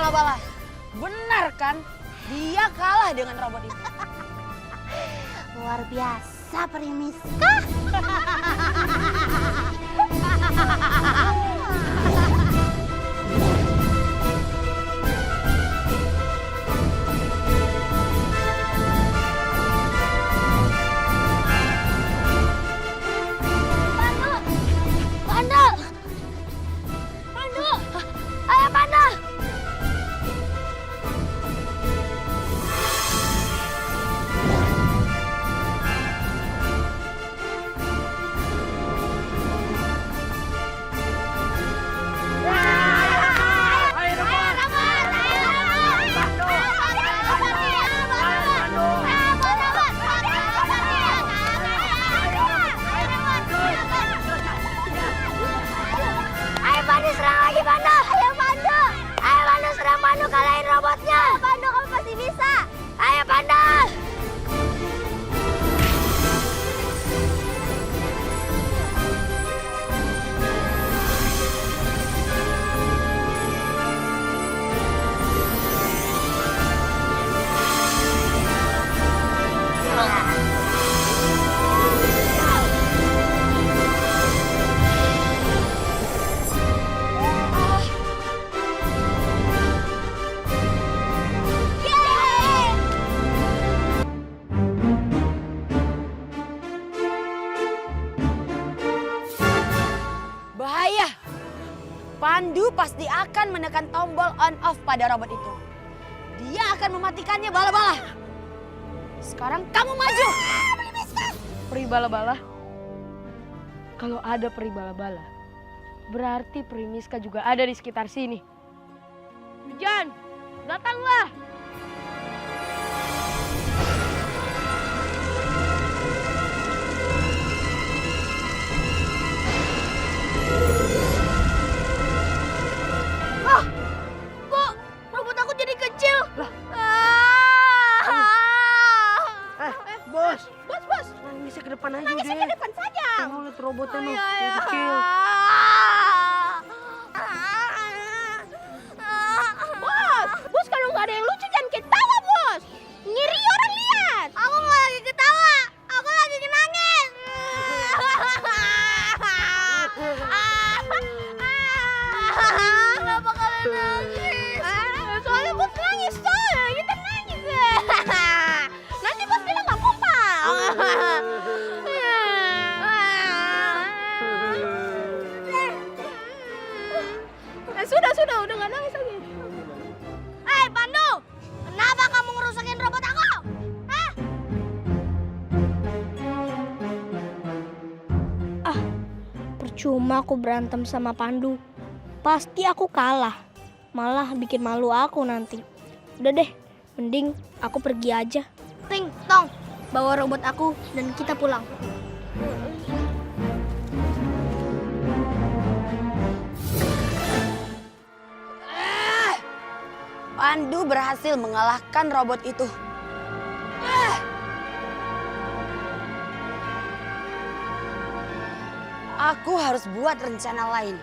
Bala-Bala, benar kan? Dia kalah dengan robot itu. Luar biasa, Primiska. Pandu! Pandu! Ayo Pandu! Ayo Pandu serang lagi Pandu! Ayo Pandu! Ayo Pandu serang Pandu, kalahin robotnya! Ayo Pandu, kamu pasti bisa! Ayo Pandu! Bahaya. Pandu pasti akan menekan tombol on off pada robot itu. Dia akan mematikannya, Bala-Bala. Sekarang kamu maju. Peri Bala-Bala. Kalau ada Peri Bala-Bala, berarti Primiska juga ada di sekitar sini. Hujan, datanglah. Robot aku jadi kecil. Bos, Bos. bisa ke depan aja Nangisnya ke depan saja. Kamu lihat robotnya Ayo, nih, ayo. yang kecil. Bos kalau nggak ada yang lucu jangan ketawa, Bos. Ngiri orang lihat. Aku nggak lagi ketawa. Aku lagi nangis. Kenapa kalian nangis? Soalnya Bos nangis, soalnya kita nangis. Nanti Bos bilang nggak kompak. Sudah, udah nggak nangis lagi. Hei Pandu, kenapa kamu ngerusakin robot aku? Hah? Percuma aku berantem sama Pandu. Pasti aku kalah. Malah bikin malu aku nanti. Udah deh, mending aku pergi aja. Ting, Tong, bawa robot aku dan kita pulang. Pandu berhasil mengalahkan robot itu. Aku harus buat rencana lain.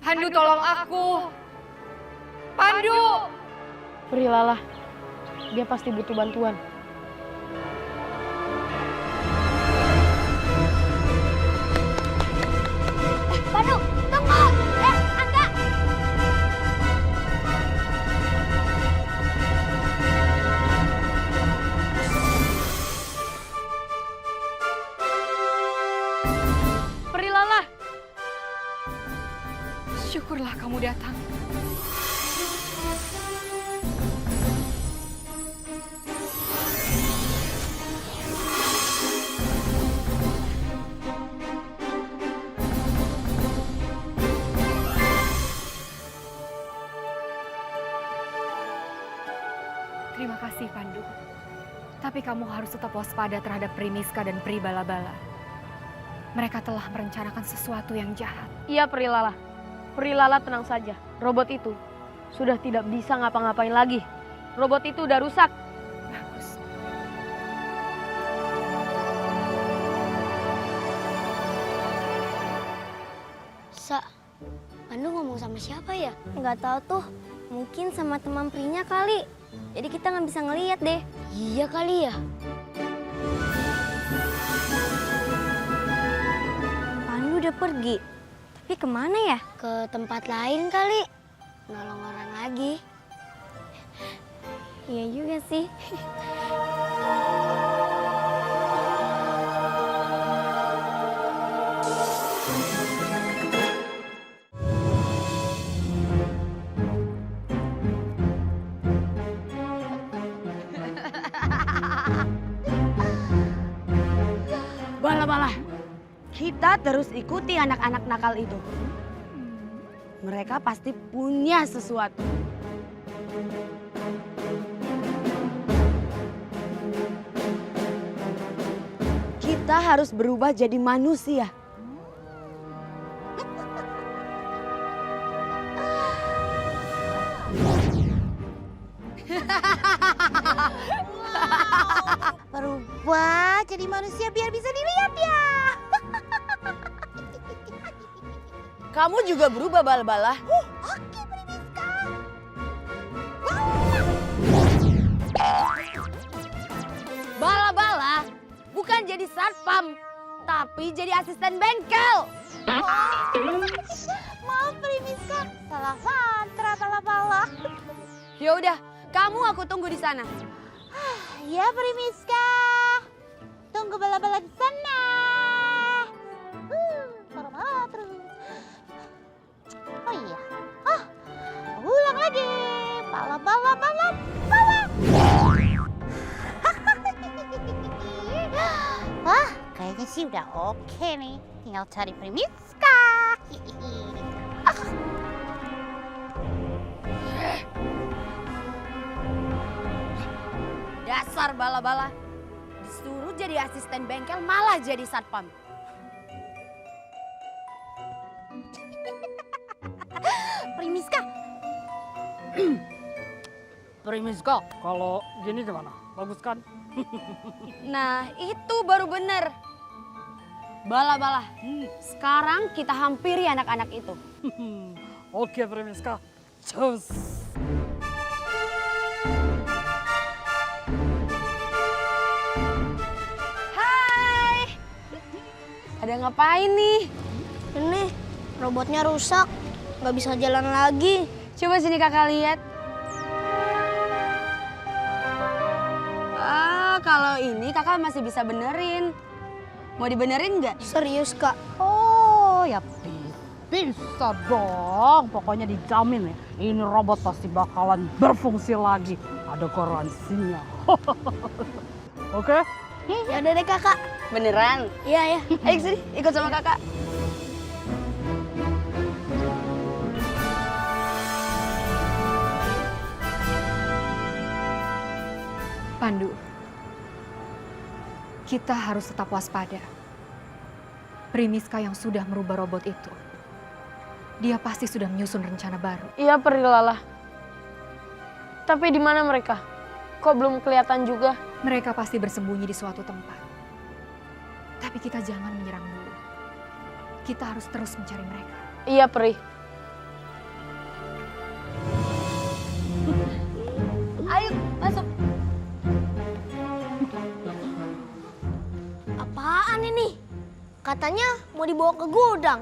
Pandu tolong aku. Pandu! Peri Lala, dia pasti butuh bantuan. Pandu, tunggu! Angga! Peri Lala! Syukurlah kamu datang. Terima kasih, Pandu. Tapi kamu harus tetap waspada terhadap Primiska dan Peri Bala-Bala. Mereka telah merencanakan sesuatu yang jahat. Iya Peri Lala. Peri Lala tenang saja. Robot itu sudah tidak bisa ngapa-ngapain lagi. Robot itu udah rusak. Bagus. Sa, Pandu ngomong sama siapa ya? Nggak tahu tuh, mungkin sama teman prinya kali. Jadi kita nggak bisa ngeliat deh. Iya kali ya. Pandu udah pergi. Tapi kemana ya? Ke tempat lain kali. Nolong orang lagi. Iya juga sih. Bala-bala, kita terus ikuti anak-anak nakal itu. Mereka pasti punya sesuatu. Kita harus berubah jadi manusia. Berubah jadi manusia biar bisa dilihat ya. Kamu juga berubah, Bala-bala. Oke, Primiska. Bala-bala bukan jadi satpam, tapi jadi asisten bengkel. Maaf, Primiska. Salah mantra, bala-bala. Ya udah, kamu aku tunggu di sana. Ya, Primiska. Tunggu bala-bala di sana. Bala-bala terus. Oh iya. Ulang lagi. Bala-bala, bala-bala. Wah, kayaknya sih udah oke nih. Tinggal cari Primiska. Dasar bala-bala. Disuruh jadi asisten bengkel malah jadi satpam. Primiska. Primiska, kalau gini gimana? Bagus kan? Nah, itu baru bener. Bala-bala, sekarang kita hampiri anak-anak itu. Oke, Primiska. Cus. Hai. Ada ngapain nih? Ini robotnya rusak. Nggak bisa jalan lagi. Coba sini kakak lihat. Kalau ini kakak masih bisa benerin. Mau dibenerin nggak? Serius, Kak. Oh, ya bisa dong. Pokoknya dijamin ya. Ini robot pasti bakalan berfungsi lagi. Ada garansinya. Oke? Ya udah deh, Kakak. Beneran? Iya, ya. Ayo sini, ikut sama kakak. Pandu, kita harus tetap waspada. Primiska yang sudah merubah robot itu, dia pasti sudah menyusun rencana baru. Iya, Perilala. Tapi di mana mereka? Kok belum kelihatan juga? Mereka pasti bersembunyi di suatu tempat. Tapi kita jangan menyerang dulu. Kita harus terus mencari mereka. Iya, Pri. Ayo, masuk. Apaan ini? Katanya mau dibawa ke gudang.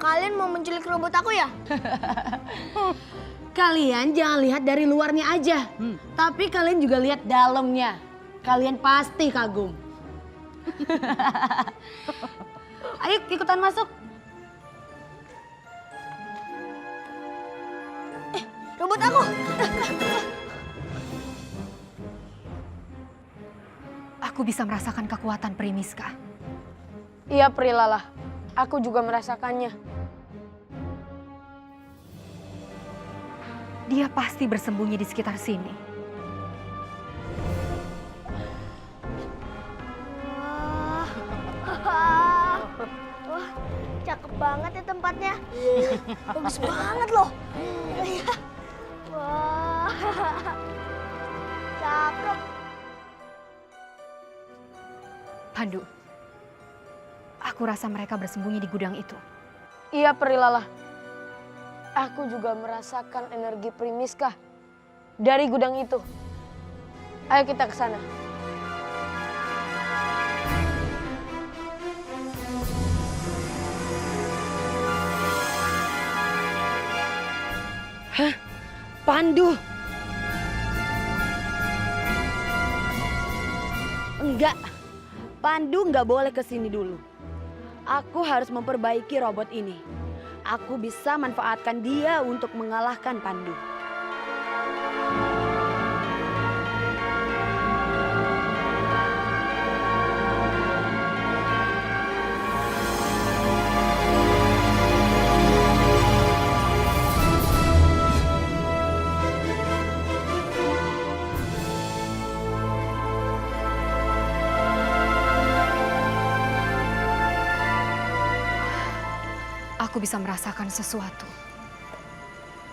Kalian mau menculik robot aku ya? Kalian jangan lihat dari luarnya aja. Tapi kalian juga lihat dalamnya. Kalian pasti kagum. Ayo ikutan masuk. Robot aku! Aku bisa merasakan kekuatan Primiska. Iya, Perilala. Aku juga merasakannya. Dia pasti bersembunyi di sekitar sini. Wah, cakep banget ya tempatnya. Bagus banget loh. Wah, cakep. Pandu, aku rasa mereka bersembunyi di gudang itu. Iya, Perilala. Aku juga merasakan energi Primiska dari gudang itu. Ayo kita ke sana. Hah? Pandu? Enggak. Pandu nggak boleh kesini dulu. Aku harus memperbaiki robot ini. Aku bisa manfaatkan dia untuk mengalahkan Pandu. Aku bisa merasakan sesuatu.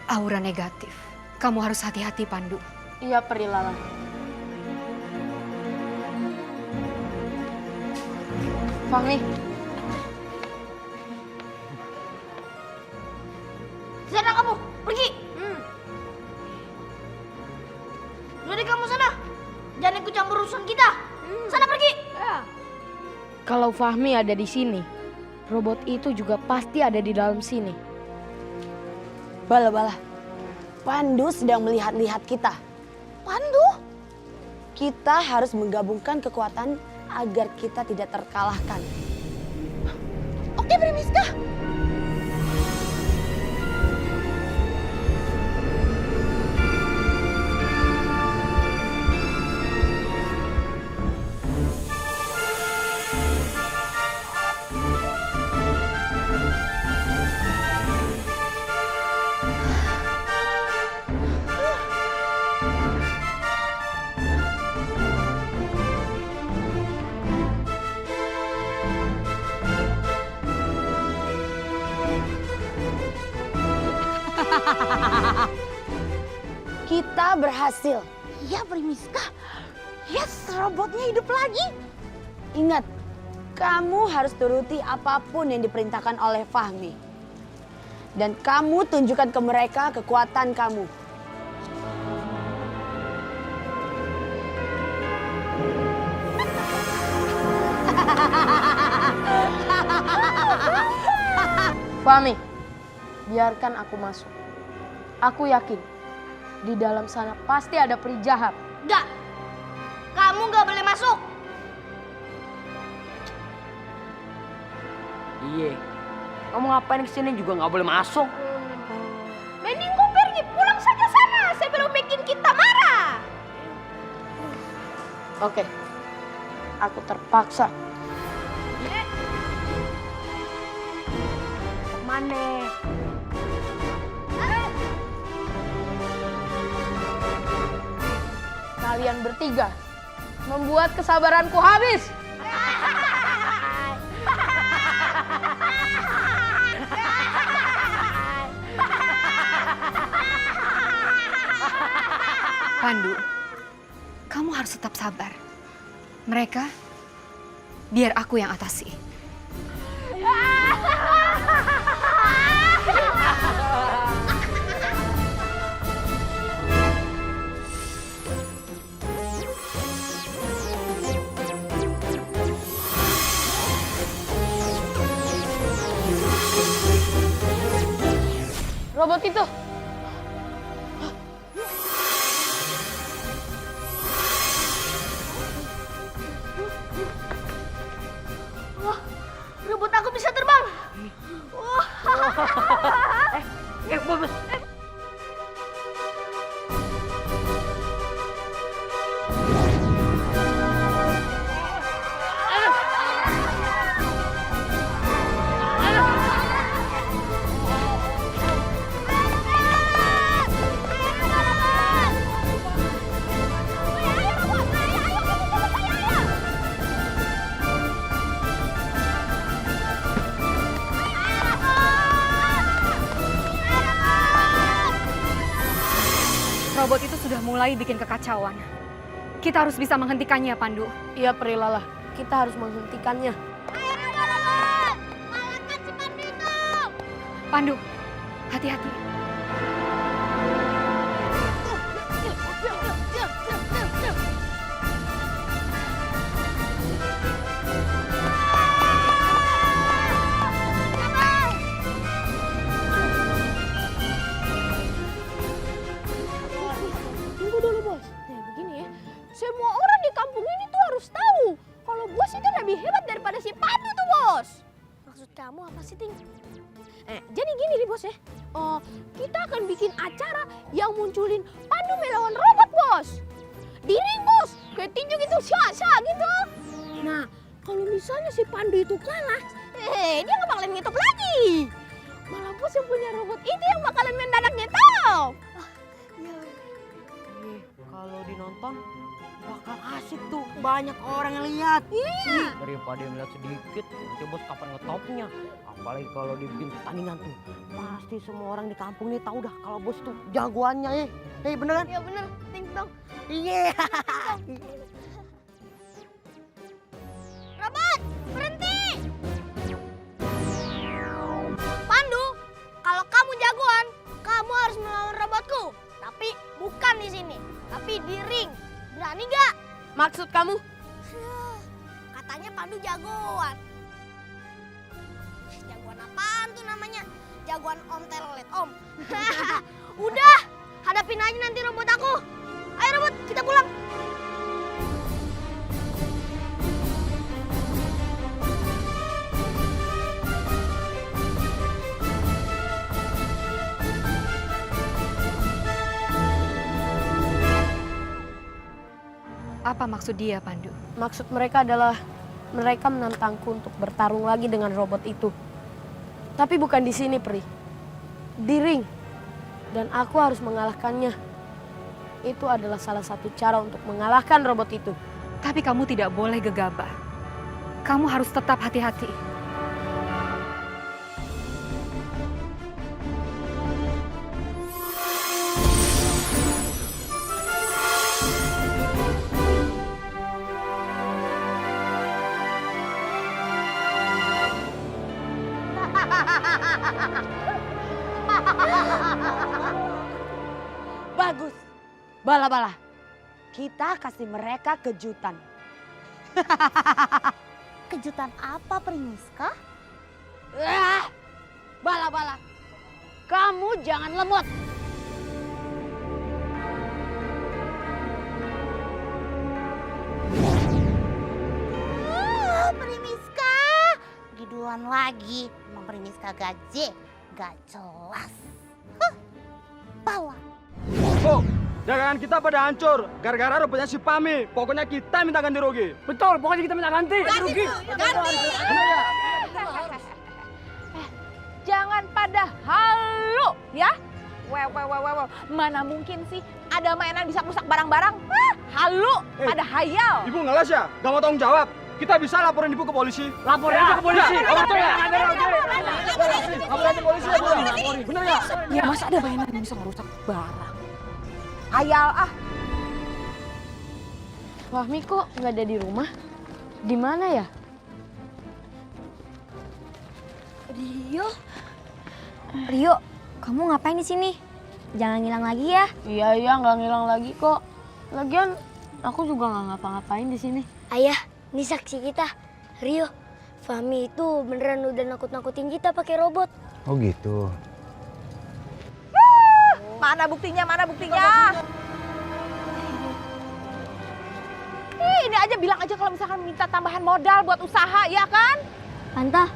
Aura negatif. Kamu harus hati-hati, Pandu. Iya, Perilala. Fahmi, Sana kamu, pergi. Jadi kamu sana. Jangan ikut campur urusan kita. Sana pergi. kalau Fahmi ada di sini, robot itu juga pasti ada di dalam sini. Bala-bala, Pandu sedang melihat-lihat kita. Pandu? Kita harus menggabungkan kekuatan agar kita tidak terkalahkan. Oke, Primiska. Kita berhasil. Ya, Primiska. Yes, robotnya hidup lagi. Ingat, kamu harus turuti apapun yang diperintahkan oleh Fahmi. Dan kamu tunjukkan ke mereka kekuatan kamu. Fahmi, biarkan aku masuk. Aku yakin di dalam sana pasti ada peri jahat. Enggak. Kamu nggak boleh masuk. Iya. Kamu ngapain kesini juga nggak boleh masuk. Mending kau pergi pulang saja sana sebelum bikin kita marah. Oke, aku terpaksa. Mana? Kalian bertiga membuat kesabaranku habis. Pandu, kamu harus tetap sabar. Mereka, biar aku yang atasi. Robot itu. Robot aku bisa terbang. Bagus. Robot itu sudah mulai bikin kekacauan. Kita harus bisa menghentikannya, Pandu. Iya, Perilala. Kita harus menghentikannya. Pandu, hati-hati. Tunggu dulu bos. Nah begini ya, semua orang di kampung ini tuh harus tahu kalau bos itu lebih hebat daripada si Pandu tuh bos. Maksud kamu apa sih Ting? Jadi gini nih bos ya, kita akan bikin acara yang munculin Pandu melawan robot bos. Di ring bos, kayak tinju gitu, sya gitu. Nah kalau misalnya si Pandu itu kalah, dia nggak bakalan ngetop lagi. Malah bos yang punya robot itu yang bakalan mendadak ngetop. Kalau dinonton bakal asik tuh, banyak orang yang lihat. Iya. Daripada yang lihat sedikit, nanti bos kapan ngetopnya. Apalagi kalau dibikin pertandingan tuh, pasti semua orang di kampung ini tahu dah kalau bos tuh jagoannya bener kan? Iya bener, Ting dong. Iya. Robot, berhenti! Pandu, kalau kamu jagoan, kamu harus melawan robotku. Tapi bukan di sini, tapi di ring. Berani gak? Maksud kamu? Katanya Pandu jagoan. Jagoan apaan tuh namanya? Jagoan Om Telolet Om. Udah, hadapin aja nanti robot aku. Ayo robot, kita pulang. Apa maksud dia, Pandu? Maksud mereka adalah mereka menantangku untuk bertarung lagi dengan robot itu. Tapi bukan di sini, Pri. Di ring. Dan aku harus mengalahkannya. Itu adalah salah satu cara untuk mengalahkan robot itu. Tapi kamu tidak boleh gegabah. Kamu harus tetap hati-hati. Bagus. Bala-bala. Kita kasih mereka kejutan. Kejutan apa, Primiska? Bala-bala. Kamu jangan lemot. Primiska, giduan lagi. Emang Primiska gaje, gak jelas. Bawa. Oh, dagangan kita pada hancur gara-gara robotnya si Pami. Pokoknya kita minta ganti rugi. Betul, pokoknya kita minta ganti. Rugi. Jangan pada halu ya. Mana mungkin sih ada mainan bisa rusak barang-barang? Halu, pada hayal. Ibu ngeles ya? Gak mau tanggung jawab. Kita bisa laporin ibu ke polisi. Lapor aja ke polisi. Ya, Betul ya? Laporin ke polisi. Laporin. Bener ya? Ya masa ada mainan yang bisa merusak barang? Hayal ah. Fahmi kok nggak ada di rumah? Di mana ya? Rio, kamu ngapain di sini? Jangan ngilang lagi ya. Iya, nggak ngilang lagi kok. Lagian aku juga nggak ngapa-ngapain di sini. Ayah, ini saksi kita. Rio, Fahmi itu beneran udah nakut-nakutin kita pakai robot. Oh gitu. Mana buktinya? Mana buktinya? Ini aja bilang aja kalau misalkan minta tambahan modal buat usaha, ya kan? Tante,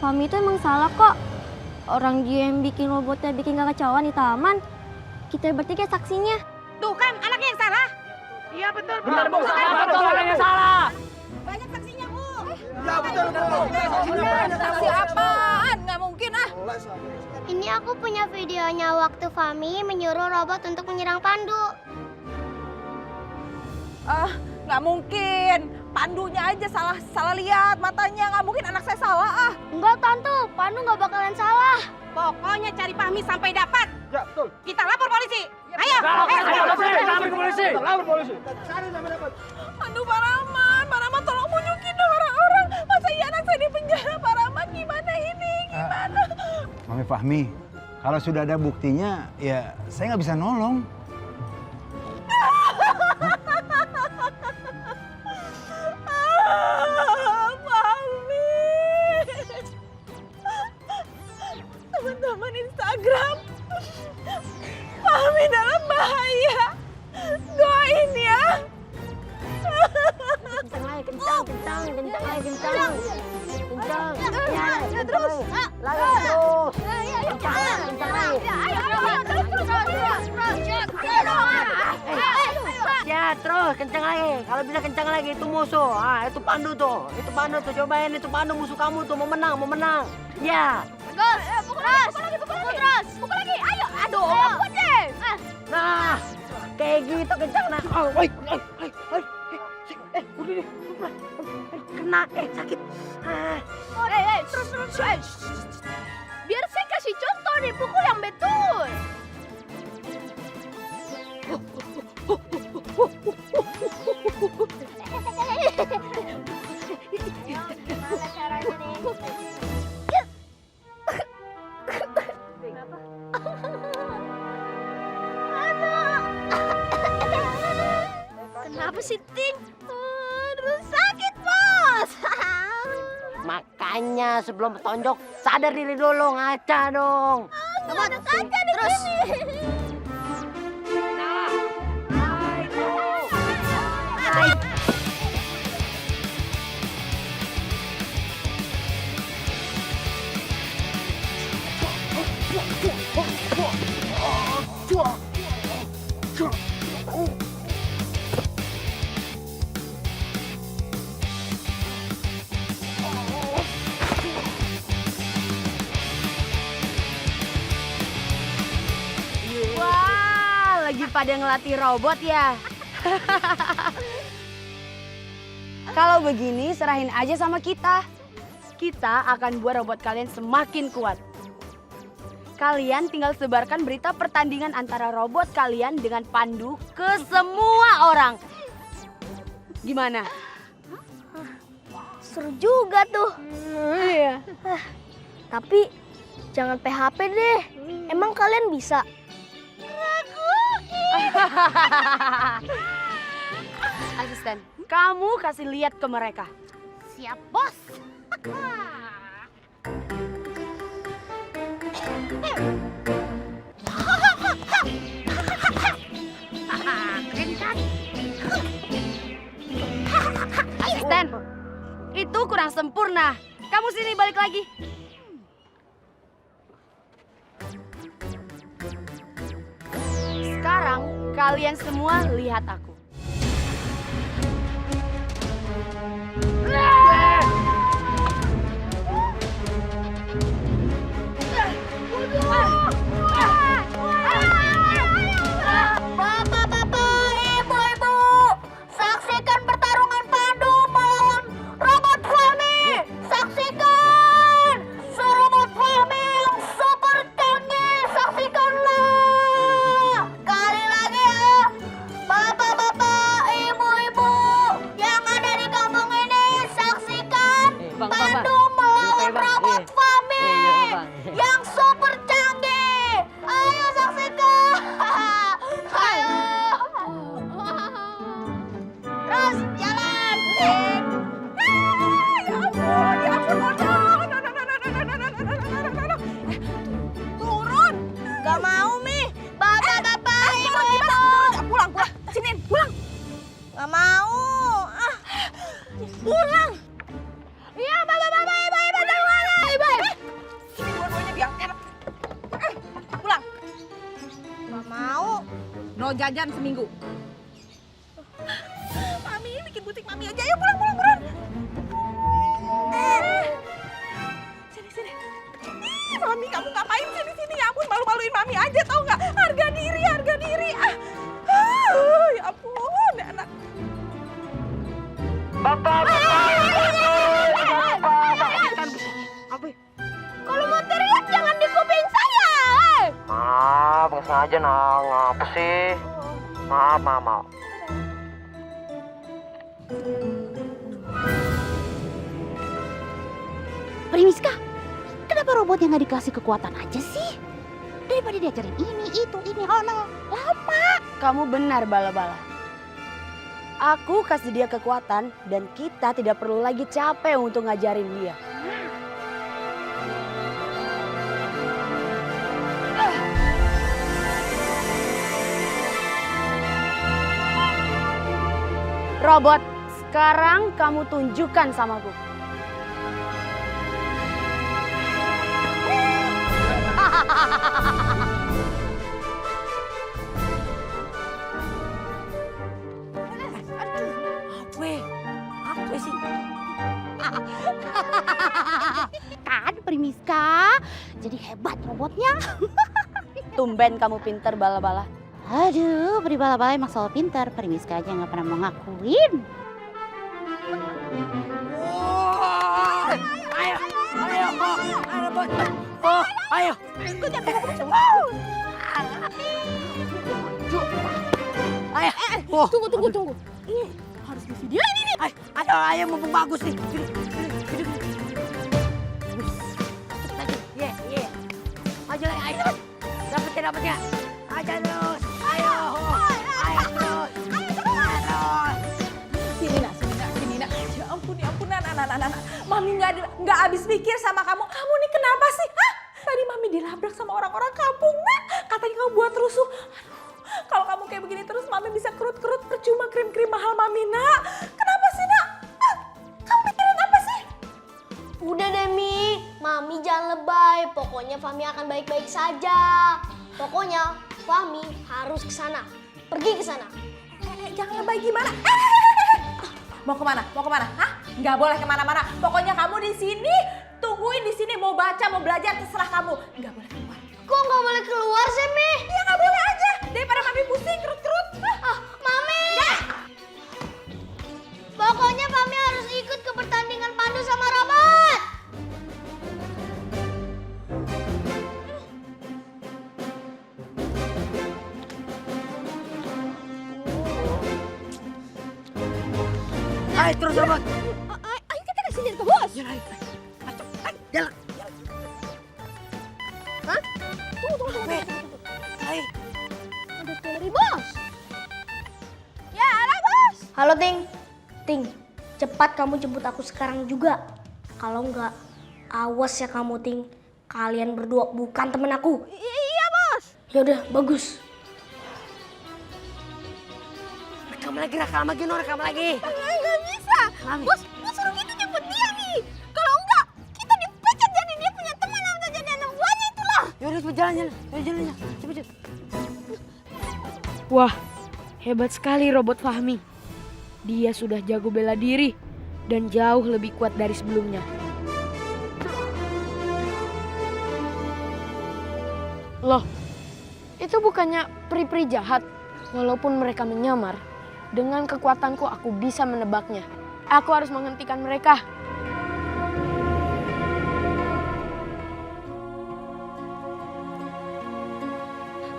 Fahmi itu emang salah kok. Orang dia yang bikin robotnya bikin gak kacauan di taman. Kita bertiga saksinya. Tuh kan anaknya yang salah. Iya betul. Benar Bu, betul yang salah. Banyak saksinya, Bu. Ya betul. Saksi apaan? Nggak mungkin ah. Ini aku punya videonya waktu Fahmi menyuruh robot untuk menyerang Pandu. Nggak mungkin. Pandunya aja salah lihat matanya. Nggak mungkin anak saya salah ah. Enggak, Tante. Pandu nggak bakalan salah. Pokoknya cari Fahmi sampai dapat. Ya betul. Kita lapor polisi. Ayo. Lapor ke polisi. Lapor polisi. Aduh Pak Rahman tolong tunjukin dong orang-orang. Masa iya anak saya di penjara Pak Rahman, gimana ini? Gimana? Mami Pak, Fahmi, kalau sudah ada buktinya, ya saya nggak bisa nolong. Fahmi. Teman-teman Instagram, Fahmi dalam bahaya. Doain ya. Kencang lagi, kencang lagi, kencang. Ya, terus. Lagi terus. Kencang lagi. Ya, terus kencang lagi. Kalau bisa kencang lagi, itu musuh. Ah, itu Pandu tuh. Itu Pandu tuh. Cobain itu Pandu musuh kamu tuh. Mau menang. Ya. Pukul terus. Pukul lagi. Ayo. Aduh, kuat deh. Nah, kayak gitu kencang nah. Oh, woi. Udah deh. Kena, sakit. Terus. Biar saya kasih contoh nih, pukul yang betul. Gimana caranya nih? Kenapa sih, Ting? Aduh, sakit, Bos. Makanya sebelum petonjok, sadar diri dulu, ngaca dong. Ada kaca di sini. Wah, lagi pada ngelatih robot ya. Kalau begini, serahin aja sama kita. Kita akan buat robot kalian semakin kuat. Kalian tinggal sebarkan berita pertandingan antara robot kalian dengan Pandu ke semua orang. Gimana? Seru juga tuh. Iya. Tapi jangan PHP deh. Emang kalian bisa? Asisten, kamu kasih lihat ke mereka. Siap, Bos. Asisten, itu kurang sempurna. Kamu sini balik lagi. Sekarang kalian semua lihat aku. Bapak-bapak, ibu-ibu, saksikan pertarungan Pandu melawan robot Fahmi. Saksikan serobot Fahmi yang super canggih. Saksikanlah. Kali lagi ya, bapak-bapak, ibu-ibu yang ada di kampung ini, saksikan Pandu melawan robot Fahmi yang super canggih. Ayo saksikan. Ayo. Terus jalan. Ya ampun. Turun. Gak mau, Mi. Bapak-bapak, ibu-ibu. Pulang. Sini, pulang. Gak mau. Pulang. Iya, bapak-bapak, ibu-ibu, jangan. Ibu. Sini dua-duanya biar enak. Pulang. Gak mau. No jajan seminggu. Mami, bikin butik Mami aja. Ayo pulang. Sini. Mami, kamu ngapain sini? Ya ampun, malu-maluin Mami aja, tau nggak? Harga diri. Ya ampun, anak. Kalau mau teriak jangan di kuping saya. Maaf, nggak sengaja nang. Apa sih? Maaf. Primiska, kenapa robot yang nggak dikasih kekuatan aja sih? Daripada diajarin ini, itu, ini, ono. Lama. Kamu benar, Bala-Bala. Aku kasih dia kekuatan dan kita tidak perlu lagi capek untuk ngajarin dia. Robot, sekarang kamu tunjukkan samaku. Kan Primiska, jadi hebat robotnya. Tumben kamu pinter, Bala-Bala. Aduh, Pri Bala-Bala emang selalu pintar. Primiska aja nggak pernah mau ngakuin. Tunggu. Ini harus di video ini nih. Ayo mumpung bagus nih. Ayo. Dapatnya. Aja terus. Ayo terus. Sini nak. Ya ampun, anak. Mami nggak habis pikir sama kamu. Kamu nih kenapa sih? Hah? Tadi Mami dilabrak sama orang-orang kampung, nak. Katanya kamu buat rusuh. Aduh, kalau kamu kayak begini terus, Mami bisa kerut-kerut percuma krim-krim mahal Mami, nak. Kenapa sih, nak? Kamu mikirin apa sih? Udah deh Mi, Mami jangan lebay. Pokoknya Fahmi akan baik-baik saja. Pokoknya Fahmi harus ke sana. Pergi ke sana. Jangan lebay gimana? Mau kemana? Hah? Nggak boleh kemana-mana. Pokoknya kamu di sini, tungguin di sini. Mau baca, mau belajar, terserah kamu. Nggak boleh keluar. Kok nggak boleh keluar sih Mi? Ya nggak boleh aja. Daripada Mami pusing, kerut-kerut. Mami! Pokoknya Fahmi harus ikut ke pertandingan pandu sama robot. Ayo terus robot. Ayo kita kasih lihat ke bos. Jalan. Hah? Tunggu. Ayo. Ada dari bos. Ya, ada bos. Halo Ting. Cepat kamu jemput aku sekarang juga. Kalau enggak, awas ya kamu Ting. Kalian berdua bukan temen aku. Iya bos. Yaudah, bagus. Rekam lagi. Nggak bisa. Bos suruh kita jemput dia nih. Kalau enggak, kita dipecat jadi dia punya teman atau jadi anak buahnya itulah. Yaudah cepet jalan. Cepet. Wah, hebat sekali robot Fahmi. Dia sudah jago bela diri dan jauh lebih kuat dari sebelumnya. Loh, itu bukannya peri-peri jahat. Walaupun mereka menyamar, dengan kekuatanku aku bisa menebaknya. Aku harus menghentikan mereka.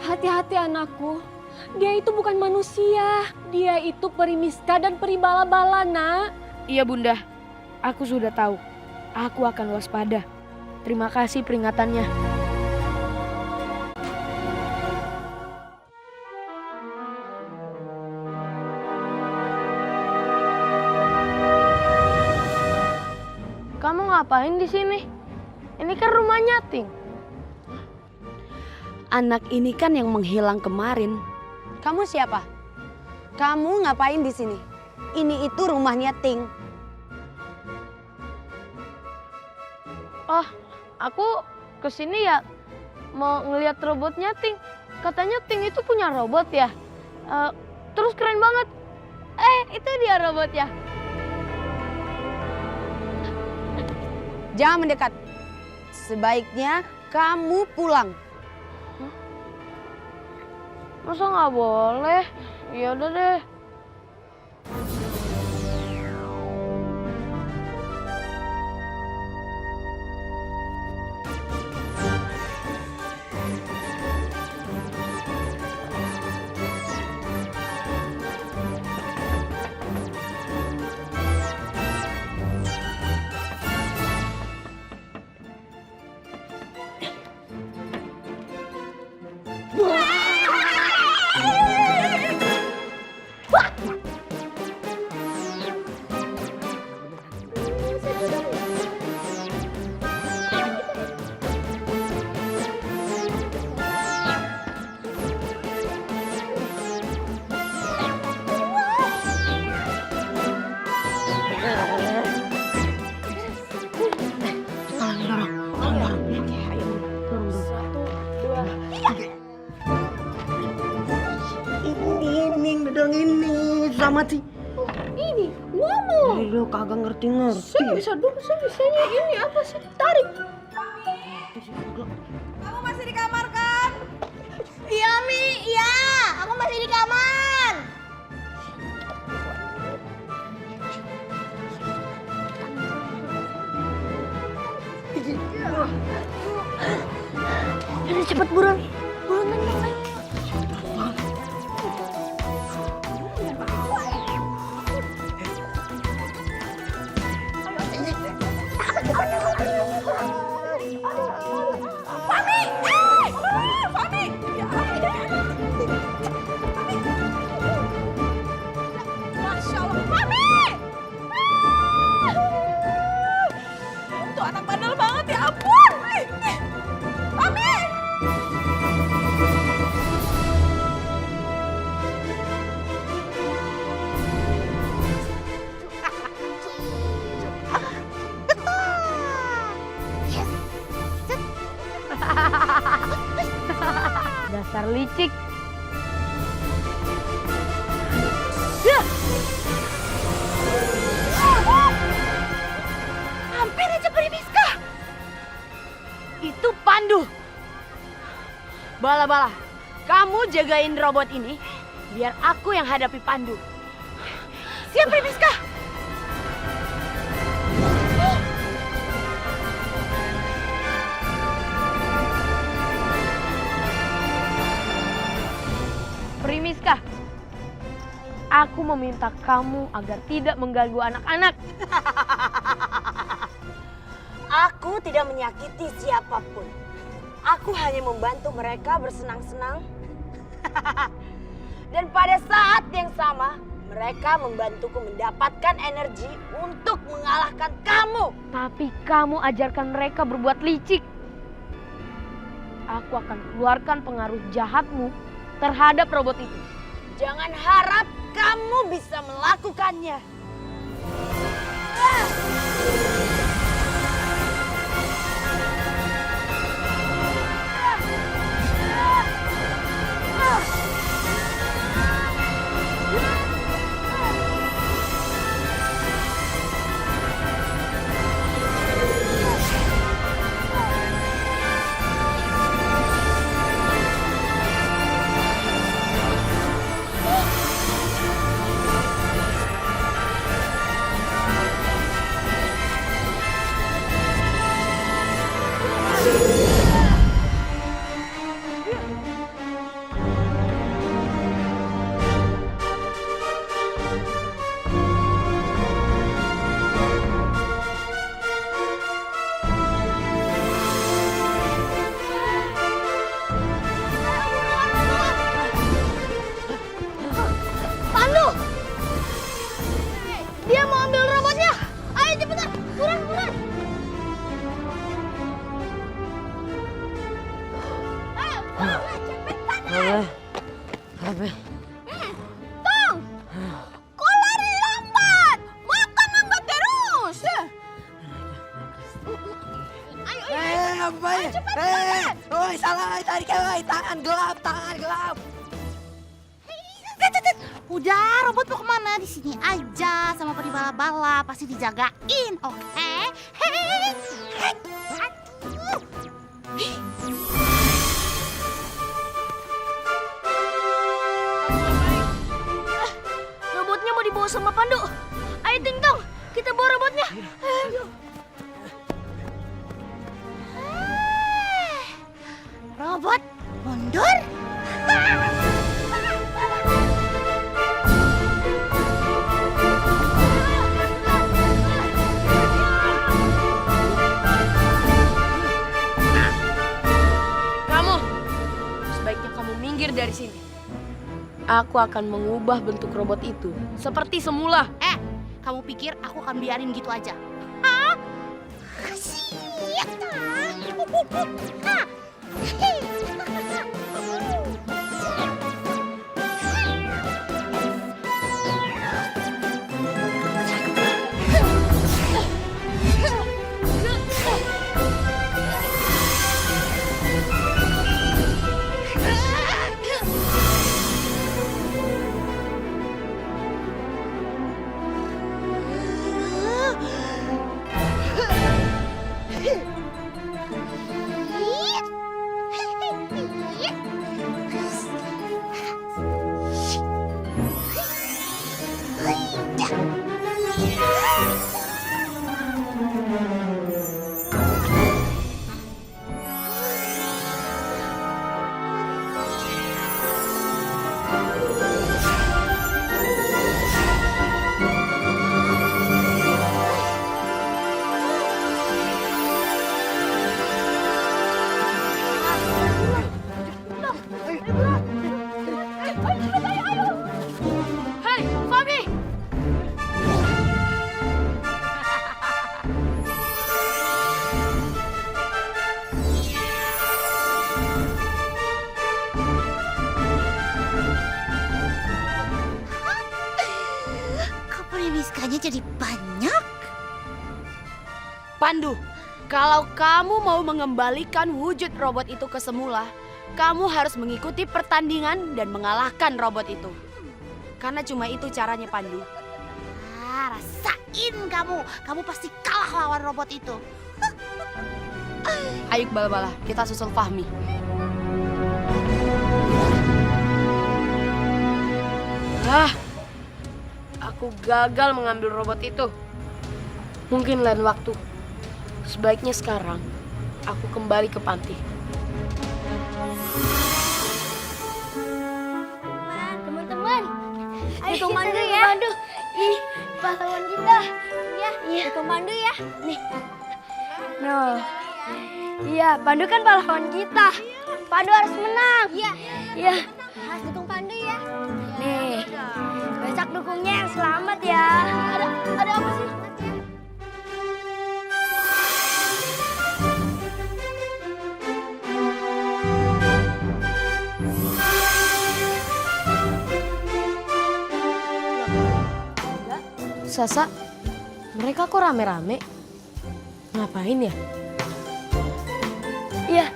Hati-hati anakku, dia itu bukan manusia. Dia itu peri Miska dan peri Bala-Bala, nak. Iya bunda, aku sudah tahu. Aku akan waspada. Terima kasih peringatannya. Kamu ngapain di sini? Ini kan rumahnya Ting. Anak ini kan yang menghilang kemarin. Kamu siapa? Kamu ngapain di sini? Ini itu rumahnya Ting. Oh, aku kesini ya mau ngeliat robotnya Ting. Katanya Ting itu punya robot ya. Terus keren banget. Itu dia robotnya. Jangan mendekat. Sebaiknya kamu pulang. Masa nggak boleh? Ya udah deh. Ini gedang ini sama sih. Ini, ngomong. Lu kagak ngerti-ngerti. Saya bisa dulu, saya bisanya ini apa sih? Tarik. Kamu masih di kamar kan? Iya, Mi. Iya, aku masih di kamar. Ayo cepet buruan. Buruan nendang, ayo. Masya Allah, Mami! Tuh anak bandel banget, ya ampun! Mami! Dasar licik. Hampir aja Primiska. Itu Pandu. Bala-bala, kamu jagain robot ini biar aku yang hadapi Pandu. Siap Primiska. Primiska, aku meminta kamu agar tidak mengganggu anak-anak. Aku tidak menyakiti siapapun. Aku hanya membantu mereka bersenang-senang. Dan pada saat yang sama, mereka membantuku mendapatkan energi untuk mengalahkan kamu. Tapi kamu ajarkan mereka berbuat licik. Aku akan keluarkan pengaruh jahatmu terhadap robot itu. Jangan harap kamu bisa melakukannya. Pandu! Dia mau ambil robotnya. Ayo cepetan, buruan, buruan. Ayo, buruan, cepetan. Apa? Tong! Kok lari lambat? Makan lambat terus. Ayo, ayo. Apa ya? Cepat. Oi, salah tarik, oi, tangan gelap, tangan gelap. Udah, robot mau kemana? Di sini aja sama peri bala-bala, pasti dijagain, oke? Hei, aduh. Robotnya mau dibawa sama Pandu. Ayo Ting Tong, kita bawa robotnya. Ayo. Robot mundur. Sebaiknya kamu minggir dari sini. Aku akan mengubah bentuk robot itu seperti semula. Kamu pikir aku akan biarin gitu aja? Hah? Siap. jadi banyak. Pandu, kalau kamu mau mengembalikan wujud robot itu ke semula, kamu harus mengikuti pertandingan dan mengalahkan robot itu. Karena cuma itu caranya, Pandu. Rasain kamu. Kamu pasti kalah lawan robot itu. Ayo bala-bala, kita susul Fahmi. Aku gagal mengambil robot itu. Mungkin lain waktu. Sebaiknya sekarang aku kembali ke panti. Teman-teman, ayo dukung Pandu ya. Pandu. Ih, pahlawan kita. Ya, dukung Pandu ya. Nih. Nah, iya, Pandu kan pahlawan kita. Pandu harus menang. Iya. Iya. Harus dukung Pandu ya. Nih, besok dukungnya yang selamat ya. Ada apa sih? Sasa, mereka kok rame-rame? Ngapain ya? Iya.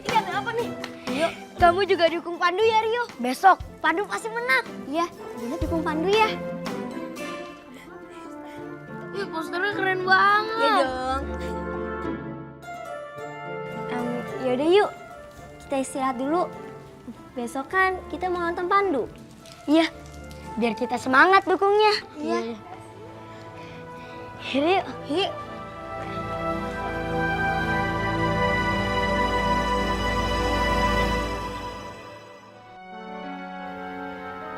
Iya, ada apa nih? Yuk, kamu juga dukung Pandu ya, Rio? Besok Pandu pasti menang. Iya, Dina dukung Pandu ya. Ih, posternya keren banget. Iya dong. Yaudah yuk, kita istirahat dulu. Besok kan kita mau nonton Pandu. Iya, biar kita semangat dukungnya. Iya. Yuk, yuk.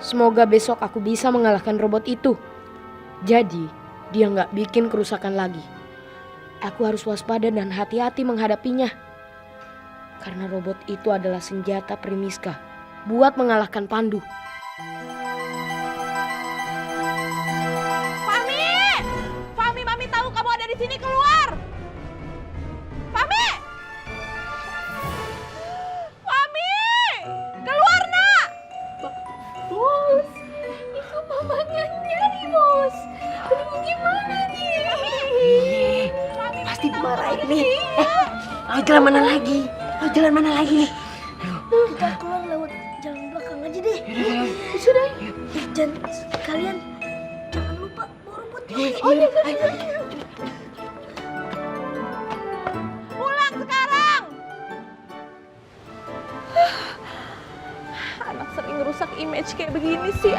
Semoga besok aku bisa mengalahkan robot itu. Jadi, dia nggak bikin kerusakan lagi. Aku harus waspada dan hati-hati menghadapinya. Karena robot itu adalah senjata Primiska buat mengalahkan Pandu. Fahmi, Mami tahu kamu ada di sini, keluar. Fahmi! Fahmi! Keluar, Nak! Bos, itu mamanya nyari, Bos. Aduh, gimana nih? Pasti dimarahin nih. Mau jalan mana lagi? Kita keluar lewat jalan belakang aja deh. Sudah. Dan kalian jangan lupa bawa robot. Oh iya, pulang sekarang! Anak sering ngerusak image kayak begini sih,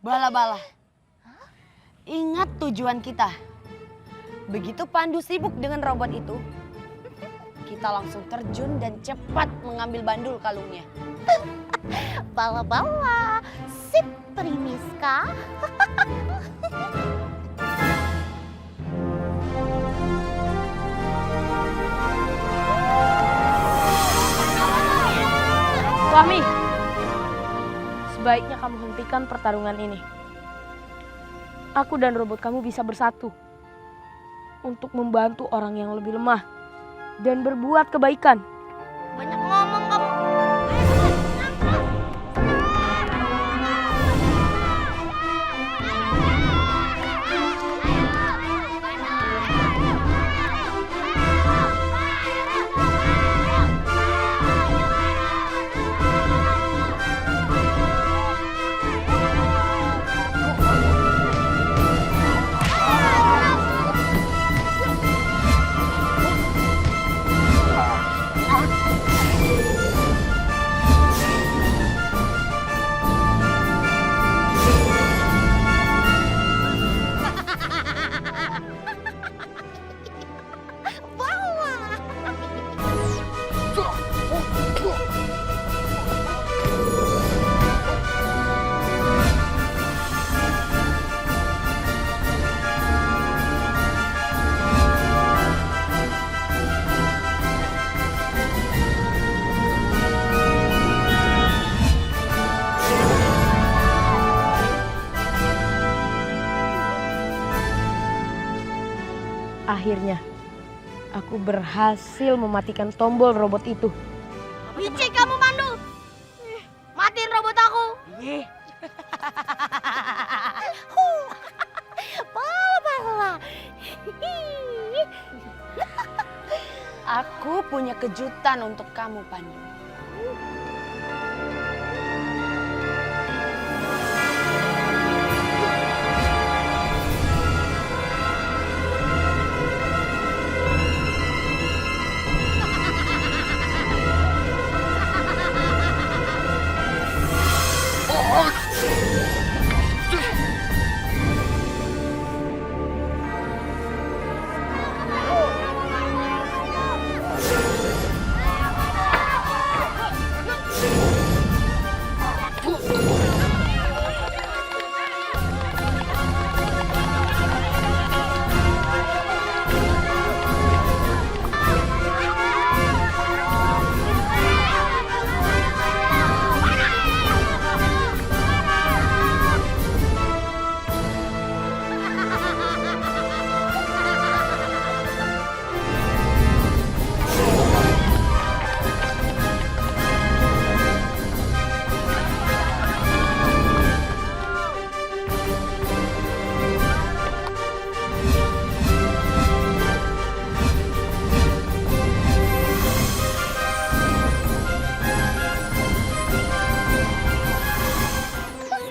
Bala-bala. Ingat tujuan kita. Begitu Pandu sibuk dengan robot itu, kita langsung terjun dan cepat mengambil bandul kalungnya. Bala-bala, sip Primiska. Fahmi, sebaiknya kamu hentikan pertarungan ini. Aku dan robot kamu bisa bersatu untuk membantu orang yang lebih lemah dan berbuat kebaikan. Banyak ngomong kamu. Akhirnya, aku berhasil mematikan tombol robot itu. Licik kamu, Pandu. Matiin robot aku. Aku punya kejutan untuk kamu, Pandu.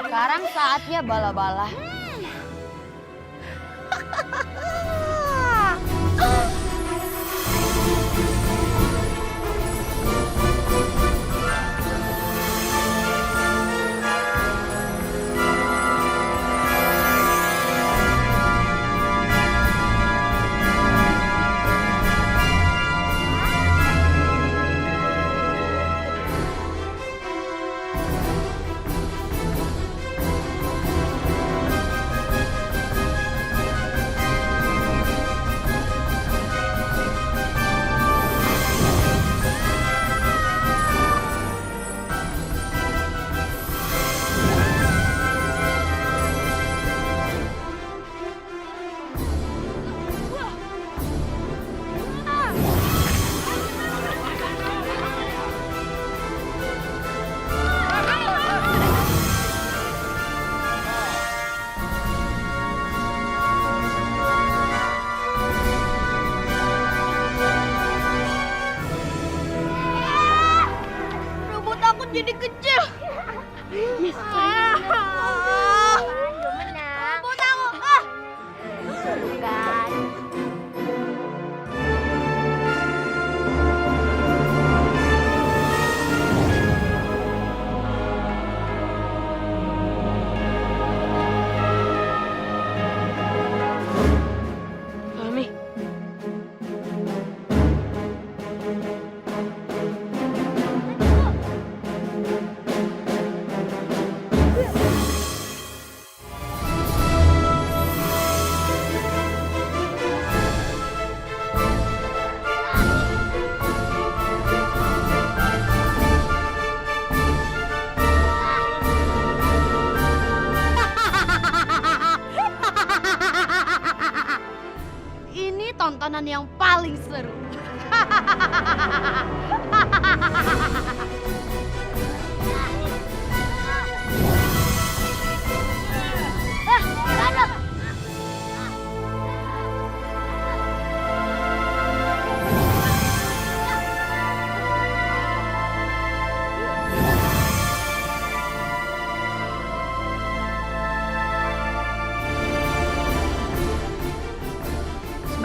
Sekarang saatnya bala-bala. Robot aku jadi kecil. Robot aku. Bukan. Mami, Ini tontonan yang paling seru.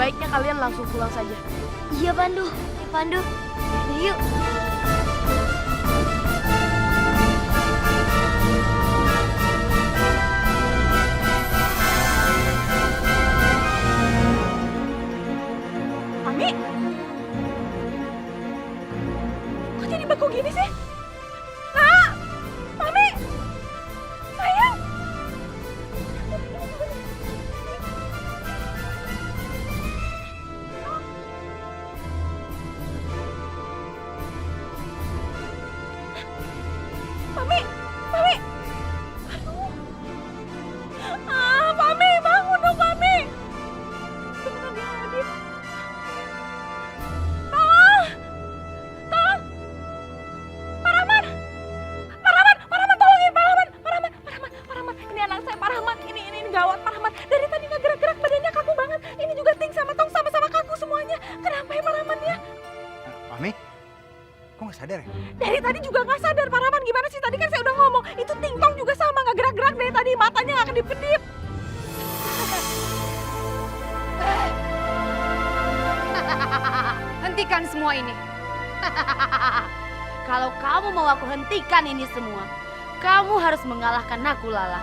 sebaiknya kalian langsung pulang saja. Iya, Pandu. Pandu. Yuk. Mami? Kok jadi beku gini sih? Nak! Mami! Sayang! Mami! Mami! Aduh! Mami! Bangun dong, Mami! Beneran dia hadir. Dari tadi juga nggak sadar, Pak Rahman. Gimana sih? Tadi kan saya udah ngomong. Itu Ting-Tong juga sama, nggak gerak-gerak dari tadi. Matanya nggak kedip-kedip. Hentikan semua ini. Kalau kamu mau aku hentikan ini semua, kamu harus mengalahkan aku, Lala.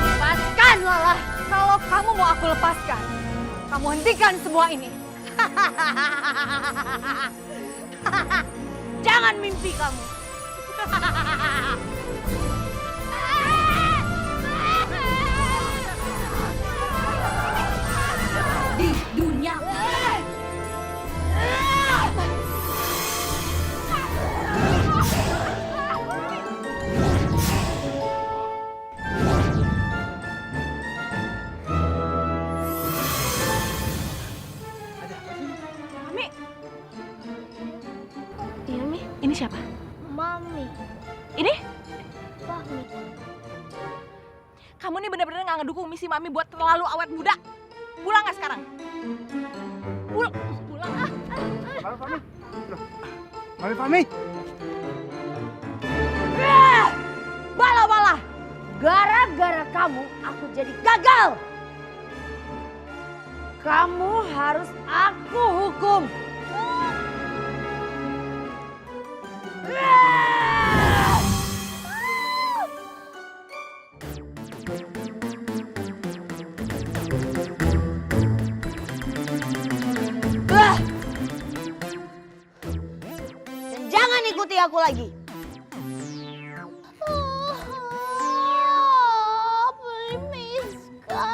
Lepaskan, Lala. Kalau kamu mau aku lepaskan, kamu hentikan semua ini. Jangan mimpi kamu. Di dunia. Mami, Iya, Mi. ini siapa? Mami. Ini? Fahmi. Kamu nih bener-bener nggak ngedukung misi Mami buat terlalu awet muda. Pulang nggak sekarang? Pulang ah. Mami Fahmi. Bala-bala. Gara-gara kamu, aku jadi gagal. Kamu harus aku hukum. Dan jangan ikuti aku lagi. Primiska,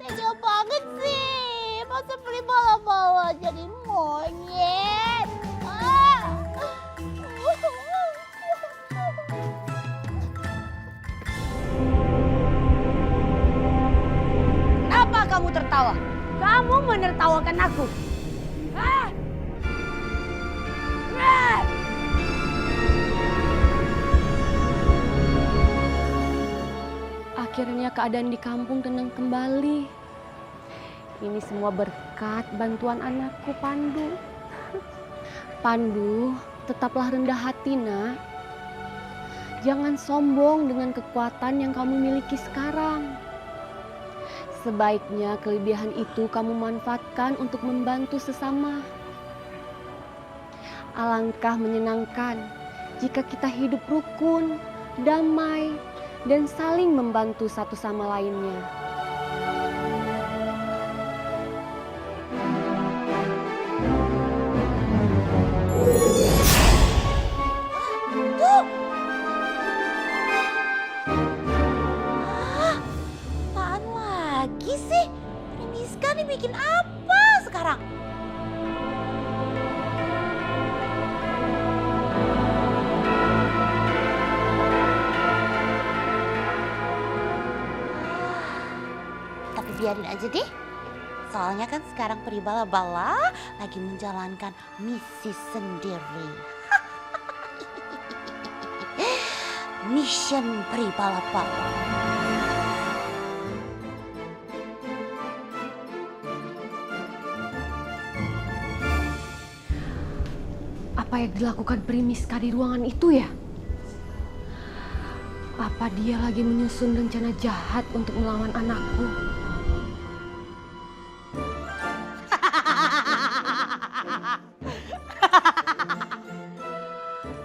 tega banget sih. Masa beli bola-bola jadi monyet. Kenapa kamu tertawa? Kamu menertawakan aku. Ah! Ah! Akhirnya keadaan di kampung tenang kembali. Ini semua berkat bantuan anakku Pandu. Pandu, tetaplah rendah hati, Nak. Jangan sombong dengan kekuatan yang kamu miliki sekarang. Sebaiknya kelebihan itu kamu manfaatkan untuk membantu sesama. Alangkah menyenangkan jika kita hidup rukun, damai, dan saling membantu satu sama lainnya. Apaan lagi sih? Primiska nih bikin apa sekarang? Tapi biarin aja deh. Soalnya kan sekarang Peri Bala-Bala lagi menjalankan misi sendiri. Mission Peri Bala-Bala. Apa yang dilakukan Primiska di ruangan itu ya? Apa dia lagi menyusun rencana jahat untuk melawan anakku?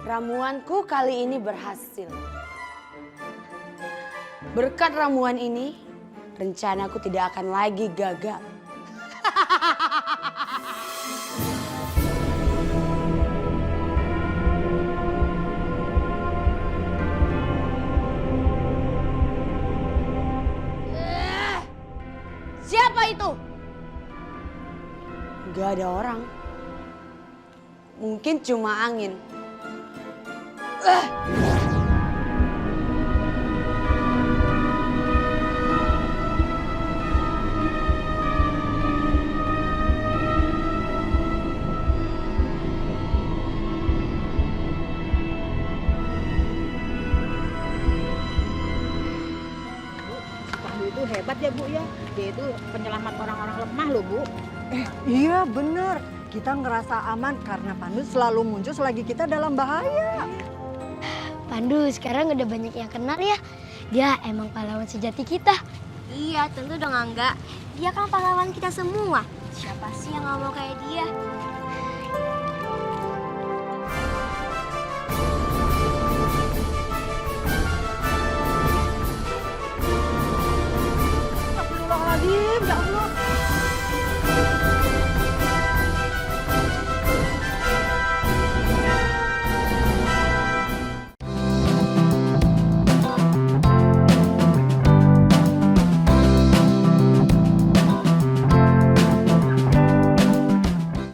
Ramuanku kali ini berhasil. Berkat ramuan ini, rencanaku tidak akan lagi gagal. Siapa itu? Gak ada orang. Mungkin cuma angin. ya Bu ya. Dia itu penyelamat orang-orang lemah loh Bu. Iya bener, kita ngerasa aman karena Pandu selalu muncul selagi kita dalam bahaya. Pandu sekarang udah banyak yang kenal ya. Dia emang pahlawan sejati kita. Iya, tentu dong Angga. Dia kan pahlawan kita semua. Siapa sih yang gak mau kayak dia? Astagfirullahaladzim, ya Allah.